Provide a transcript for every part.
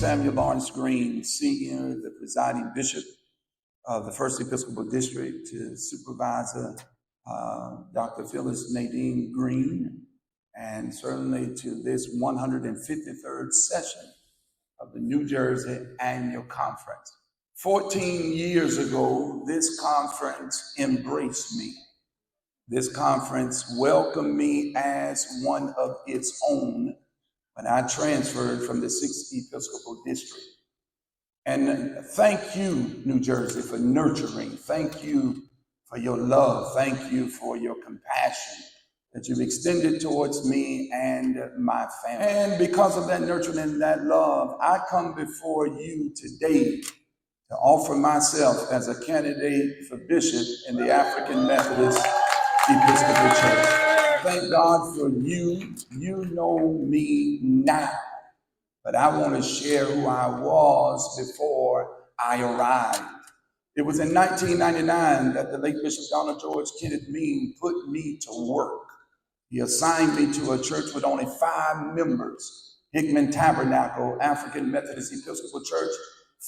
Samuel Lawrence Green, Senior, the presiding bishop of the First Episcopal District, to Supervisor Dr. Phyllis Nadine Green, and certainly to this 153rd session of the New Jersey Annual Conference. 14 years ago, this conference embraced me. This conference welcomed me as one of its own when I transferred from the 6th Episcopal District. And thank you, New Jersey, for nurturing. Thank you for your love. Thank you for your compassion that you've extended towards me and my family. And because of that nurturing and that love, I come before you today to offer myself as a candidate for bishop in the African Methodist Episcopal Church. Thank God for you. You know me now, but I want to share who I was before I arrived. It was in 1999 that the late Bishop Donald George Kenneth Mean put me to work. He assigned me to a church with only 5 members, Hickman Tabernacle African Methodist Episcopal Church,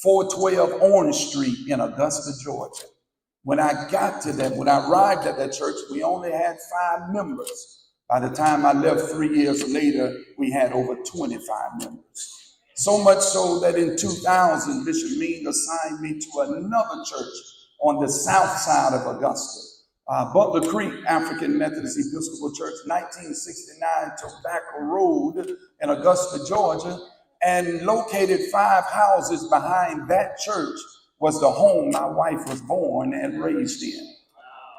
412 Orange Street in Augusta, Georgia. When I arrived at that church, we only had 5 members. By the time I left 3 years later, we had over 25 members. So much so that in 2000, Bishop Mean assigned me to another church on the south side of Augusta, Butler Creek African Methodist Episcopal Church, 1969 Tobacco Road in Augusta, Georgia, and located 5 houses behind that church was the home my wife was born and raised in.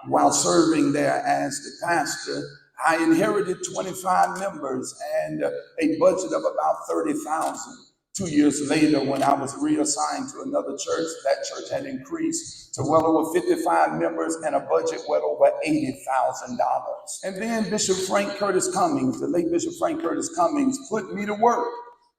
While serving there as the pastor, I inherited 25 members and a budget of about $30,000. 2 years later, when I was reassigned to another church, that church had increased to well over 55 members and a budget well over $80,000. And then Bishop Frank Curtis Cummings, the late Bishop Frank Curtis Cummings, put me to work.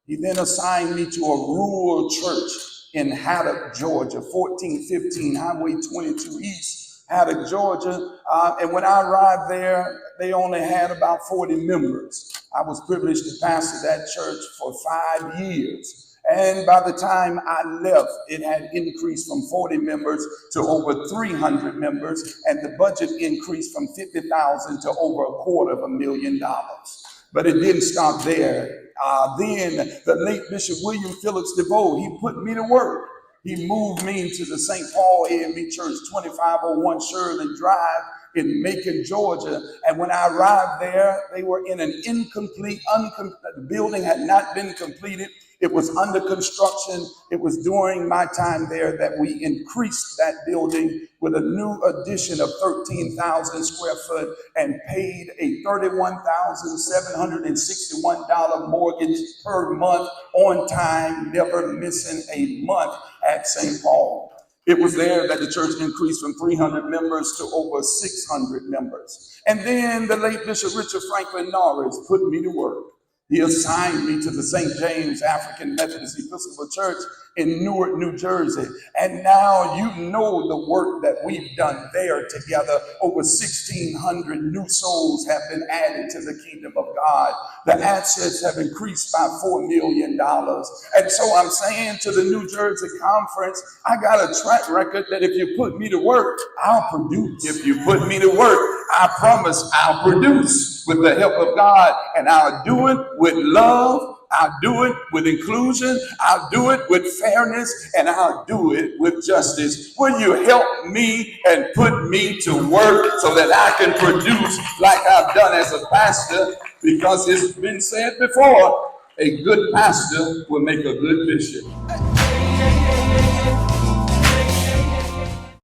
He then assigned me to a rural church in Haddock, Georgia, 1415 Highway 22 East, Haddock, Georgia. And when I arrived there, they only had about 40 members. I was privileged to pastor that church for 5 years. And by the time I left, it had increased from 40 members to over 300 members, and the budget increased from $50,000 to over $250,000. But it didn't stop there. Then the late Bishop William Phillips DeVoe, he put me to work. He moved me to the St. Paul A&B Church, 2501 Sheridan Drive in Macon, Georgia. And when I arrived there, they were in an the building had not been completed. It was under construction. It was during my time there that we increased that building with a new addition of 13,000 square foot and paid a $31,761 mortgage per month on time, never missing a month at St. Paul. It was there that the church increased from 300 members to over 600 members. And then the late Bishop Richard Franklin Norris put me to work. He assigned me to the St. James African Methodist Episcopal Church in Newark, New Jersey. And now you know the work that we've done there together. Over 1,600 new souls have been added to the kingdom of God. The assets have increased by $4 million. And so I'm saying to the New Jersey Conference, I got a track record that if you put me to work, I'll produce. If you put me to work, I promise I'll produce with the help of God, and I'll do it with love. I'll do it with inclusion. I'll do it with fairness, and I'll do it with justice. Will you help me and put me to work so that I can produce like I've done as a pastor? Because it's been said before, a good pastor will make a good bishop.